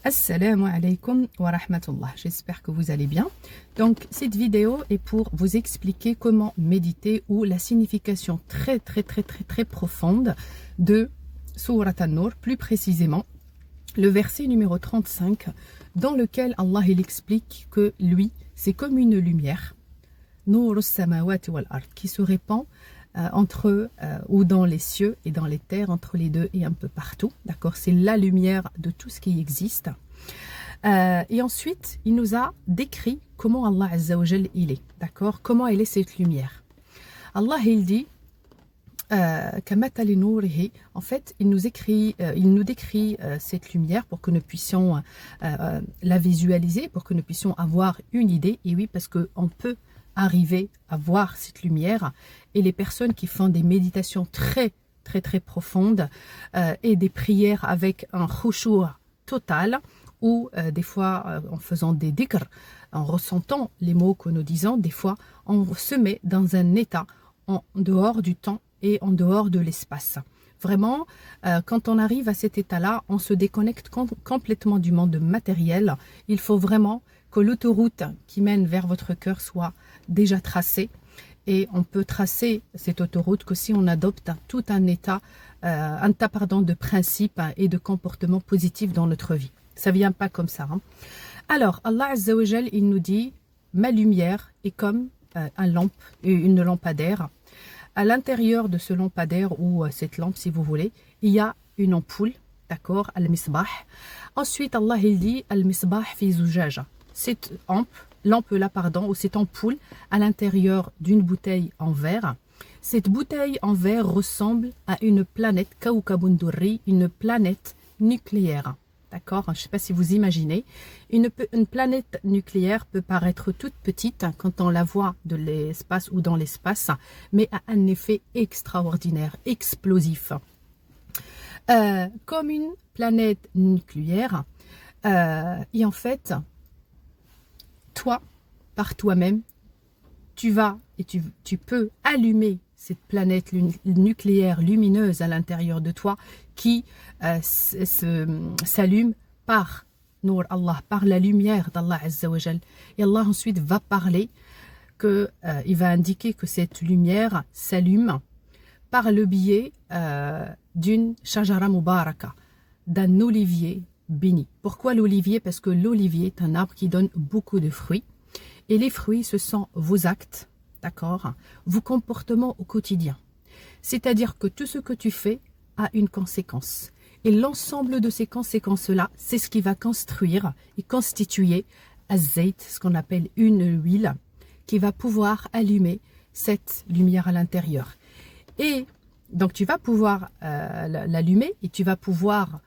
Assalamu alaikum wa rahmatullah. J'espère que vous allez bien. Donc cette vidéo est pour vous expliquer comment méditer ou la signification très profonde de Sourate An-Nur, plus précisément le verset numéro 35 dans lequel Allah il explique que lui c'est comme une lumière Nur as-samawati wal ard qui se répand entre ou dans les cieux et dans les terres, entre les deux et un peu partout, d'accord, c'est la lumière de tout ce qui existe. Et ensuite il nous a décrit comment Allah Azza wa Jal il est, d'accord, comment elle est cette lumière. Allah il dit en fait il nous décrit cette lumière pour que nous puissions la visualiser, pour que nous puissions avoir une idée. Et oui, parce qu'on peut arriver à voir cette lumière, et les personnes qui font des méditations très profondes et des prières avec un khushu' total, ou des fois en faisant des dhikr, en ressentant les mots que nous disons, des fois on se met dans un état en dehors du temps et en dehors de l'espace. Vraiment, quand on arrive à cet état-là, on se déconnecte complètement du monde matériel. Il faut vraiment que l'autoroute qui mène vers votre cœur soit déjà tracée. Et on peut tracer cette autoroute que si on adopte tout un tas de principes et de comportements positifs dans notre vie. Ça ne vient pas comme ça. Hein. Alors, Allah Azza wa Jal, il nous dit, ma lumière est comme une lampadaire. À l'intérieur de ce lampadaire ou cette lampe, si vous voulez, il y a une ampoule, d'accord, al-misbah. Ensuite, Allah il dit, al-misbah fi zujaja. Cette lampe-là, ou cette ampoule à l'intérieur d'une bouteille en verre. Cette bouteille en verre ressemble à une planète, Kawkabun Durri, une planète nucléaire. D'accord, je ne sais pas si vous imaginez, une planète nucléaire peut paraître toute petite quand on la voit de l'espace ou dans l'espace, mais a un effet extraordinaire, explosif. Comme une planète nucléaire, et en fait, toi, par toi-même, tu vas et tu peux allumer cette planète nucléaire lumineuse à l'intérieur de toi qui s'allume par Nour Allah, par la lumière d'Allah Azza wa Jal. Et Allah ensuite va parler, il va indiquer que cette lumière s'allume par le biais d'une shajara mubaraka, d'un olivier béni. Pourquoi l'olivier? Parce que l'olivier est un arbre qui donne beaucoup de fruits. Et les fruits, ce sont vos actes, d'accord, vos comportements au quotidien. C'est-à-dire que tout ce que tu fais a une conséquence. Et l'ensemble de ces conséquences-là, c'est ce qui va construire et constituer az-zayt, ce qu'on appelle une huile, qui va pouvoir allumer cette lumière à l'intérieur. Et donc tu vas pouvoir l'allumer et tu vas pouvoir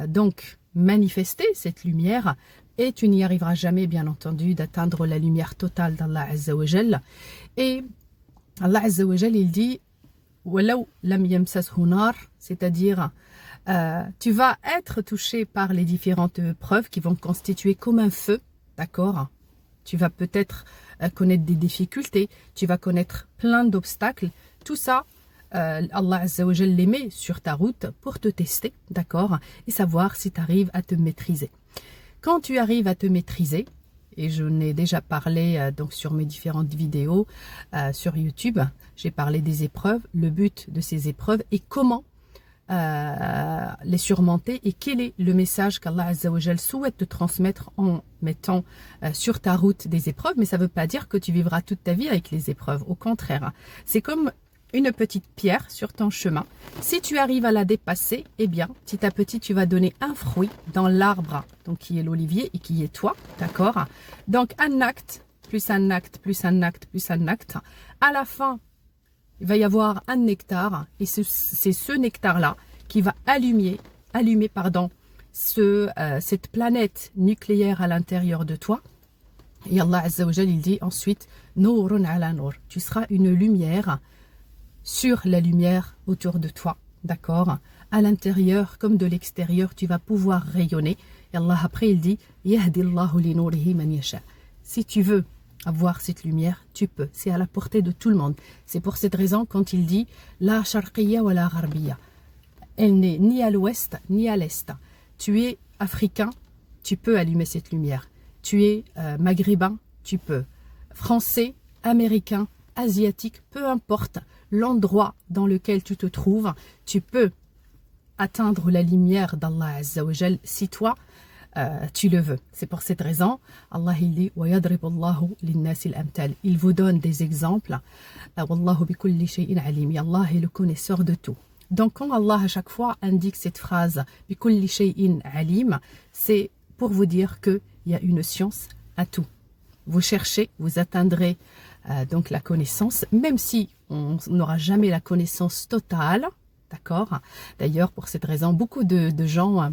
donc manifester cette lumière, et tu n'y arriveras jamais, bien entendu, d'atteindre la lumière totale d'Allah Azza wa Jal. Et Allah Azza wa Jal, il dit Walaw lam yamsashu nar, c'est-à-dire tu vas être touché par les différentes preuves qui vont constituer comme un feu, d'accord. Tu vas peut-être connaître des difficultés, tu vas connaître plein d'obstacles, tout ça Allah Azza wa Jal les met sur ta route pour te tester, d'accord, et savoir si tu arrives à te maîtriser. Quand tu arrives à te maîtriser, et je n'ai déjà parlé donc sur mes différentes vidéos sur YouTube, j'ai parlé des épreuves, le but de ces épreuves et comment les surmonter, et quel est le message qu'Allah Azza wa Jal souhaite te transmettre en mettant sur ta route des épreuves. Mais ça ne veut pas dire que tu vivras toute ta vie avec les épreuves, au contraire. C'est comme une petite pierre sur ton chemin. Si tu arrives à la dépasser, eh bien, petit à petit, tu vas donner un fruit dans l'arbre, donc qui est l'olivier et qui est toi, d'accord? Donc, un acte, plus un acte, plus un acte, plus un acte. À la fin, il va y avoir un nectar, et c'est ce nectar-là qui va allumer cette planète nucléaire à l'intérieur de toi. Et Allah Azza wa Jal, il dit ensuite, Nourun ala nour. Tu seras une lumière sur la lumière autour de toi, d'accord, à l'intérieur comme de l'extérieur, tu vas pouvoir rayonner. Et Allah après il dit Yahdillahu li nourihi man yasha. Si tu veux avoir cette lumière, tu peux, c'est à la portée de tout le monde. C'est pour cette raison quand il dit la sharqiyya wa la gharbiya, elle n'est ni à l'ouest ni à l'est. Tu es africain tu peux allumer cette lumière. Tu es maghrébin, tu peux. Français, américain, asiatique, peu importe l'endroit dans lequel tu te trouves, tu peux atteindre la lumière d'Allah Azza wa Jal si toi, tu le veux. C'est pour cette raison, Allah il dit وَيَضْرِبُ اللَّهُ لِلنَّاسِ الْأَمْثَالِ. Il vous donne des exemples. وَاللَّهُ بِكُلِّ شَيْءٍ عَلِيمٍ. Allah est le connaisseur de tout. Donc quand Allah à chaque fois indique cette phrase بِكُلِّ شَيْءٍ عَلِيمٍ, c'est pour vous dire qu'il y a une science à tout. Vous cherchez, vous atteindrez donc la connaissance, même si on n'aura jamais la connaissance totale, d'accord. D'ailleurs, pour cette raison, beaucoup de gens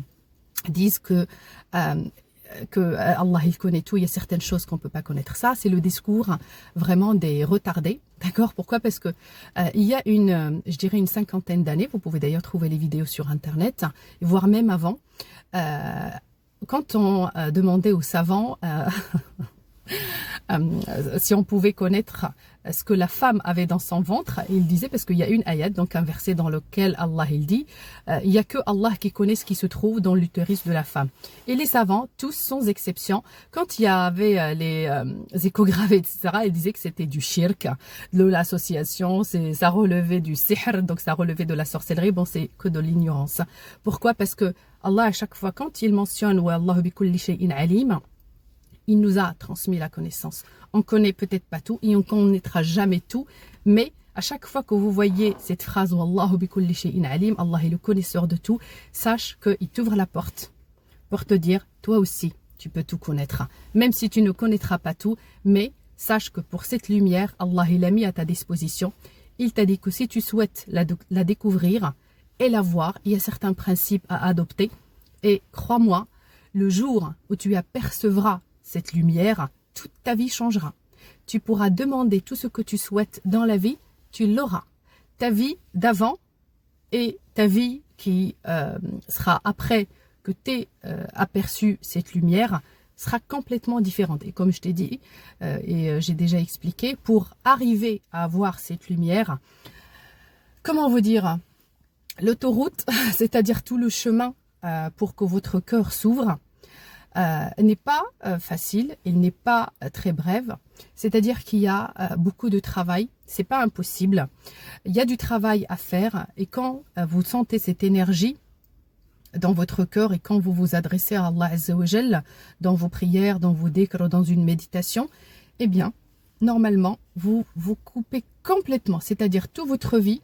disent que Allah il connaît tout, il y a certaines choses qu'on ne peut pas connaître. Ça, c'est le discours vraiment des retardés, d'accord. Pourquoi? Parce que il y a je dirais une cinquantaine d'années, vous pouvez d'ailleurs trouver les vidéos sur Internet, voire même avant, quand on demandait aux savants si on pouvait connaître ce que la femme avait dans son ventre, il disait, parce qu'il y a une ayat, donc un verset dans lequel Allah il dit, il n'y a que Allah qui connaît ce qui se trouve dans l'utérus de la femme. Et les savants, tous sans exception, quand il y avait les échographes, etc., ils disaient que c'était du shirk, de l'association, ça relevait du sihr, donc ça relevait de la sorcellerie. Bon, c'est que de l'ignorance. Pourquoi? Parce que Allah, à chaque fois, quand il mentionne « Wa Allahu bi kulli shay'in alim », il nous a transmis la connaissance. On connaît peut-être pas tout et on connaîtra jamais tout, mais à chaque fois que vous voyez cette phrase Wallahu bi kulli shay'in alim, Allah est le connaisseur de tout, sache qu'il t'ouvre la porte pour te dire, toi aussi, tu peux tout connaître. Même si tu ne connaîtras pas tout, mais sache que pour cette lumière, Allah il l'a mis à ta disposition. Il t'a dit que si tu souhaites la découvrir et la voir, il y a certains principes à adopter. Et crois-moi, le jour où tu apercevras cette lumière, toute ta vie changera. Tu pourras demander tout ce que tu souhaites dans la vie, tu l'auras. Ta vie d'avant et ta vie qui sera après que tu aies aperçu cette lumière sera complètement différente. Et comme je t'ai dit, et j'ai déjà expliqué, pour arriver à avoir cette lumière, comment vous dire, l'autoroute, c'est-à-dire tout le chemin pour que votre cœur s'ouvre, n'est pas facile, il n'est pas très bref, c'est-à-dire qu'il y a beaucoup de travail, c'est pas impossible, il y a du travail à faire et quand vous sentez cette énergie dans votre cœur et quand vous vous adressez à Allah Azza wa Jal dans vos prières, dans vos dhikr, dans une méditation, eh bien, normalement, vous vous coupez complètement, c'est-à-dire toute votre vie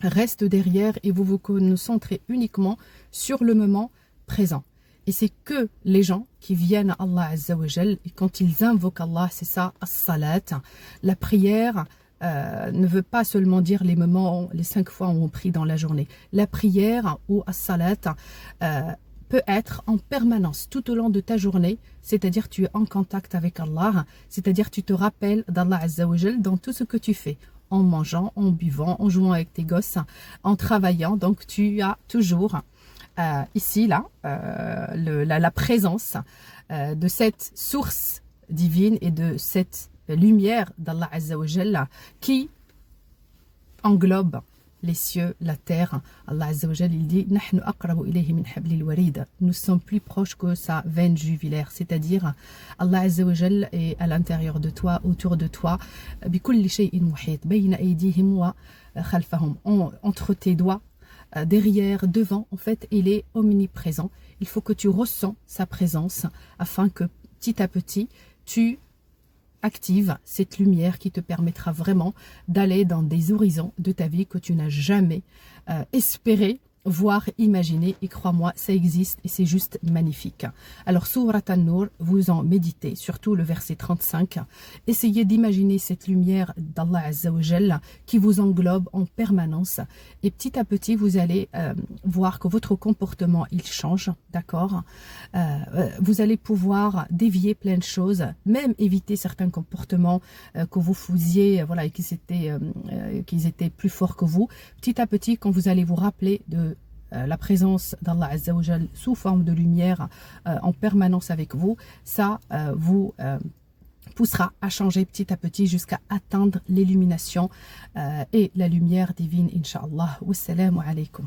reste derrière et vous vous concentrez uniquement sur le moment présent. Et c'est que les gens qui viennent à Allah Azza wa Jal, et quand ils invoquent Allah, c'est ça, as-salat. La prière ne veut pas seulement dire les moments, les 5 fois où on prie dans la journée. La prière ou as-salat peut être en permanence, tout au long de ta journée, c'est-à-dire tu es en contact avec Allah, c'est-à-dire tu te rappelles d'Allah Azza wa Jal dans tout ce que tu fais. En mangeant, en buvant, en jouant avec tes gosses, en travaillant, donc tu as toujours... ici, là, la présence de cette source divine et de cette lumière d'Allah Azza wa Jalla qui englobe les cieux, la terre. Allah Azza wa Jalla, il dit نحن أقرب إليه من حبل الوريد. Nous sommes plus proches que sa veine jugulaire, c'est-à-dire Allah Azza wa Jalla est à l'intérieur de toi, autour de toi. بكل شيء محيط بين أيديهم وخلفهم, entre tes doigts, derrière, devant, en fait, il est omniprésent. Il faut que tu ressens sa présence afin que petit à petit, tu actives cette lumière qui te permettra vraiment d'aller dans des horizons de ta vie que tu n'as jamais espéré voir, imaginer, et crois-moi, ça existe et c'est juste magnifique. Alors, Surat An-Nur, vous en méditez, surtout le verset 35. Essayez d'imaginer cette lumière d'Allah Azza wa Jalla qui vous englobe en permanence. Et petit à petit, vous allez voir que votre comportement, il change, d'accord. Vous allez pouvoir dévier plein de choses, même éviter certains comportements que vous faisiez, voilà, et qu'ils étaient plus forts que vous. Petit à petit, quand vous allez vous rappeler de la présence d'Allah Azza wa Jal sous forme de lumière en permanence avec vous, ça vous poussera à changer petit à petit jusqu'à atteindre l'illumination et la lumière divine, Inch'Allah. Wassalamu alaikum.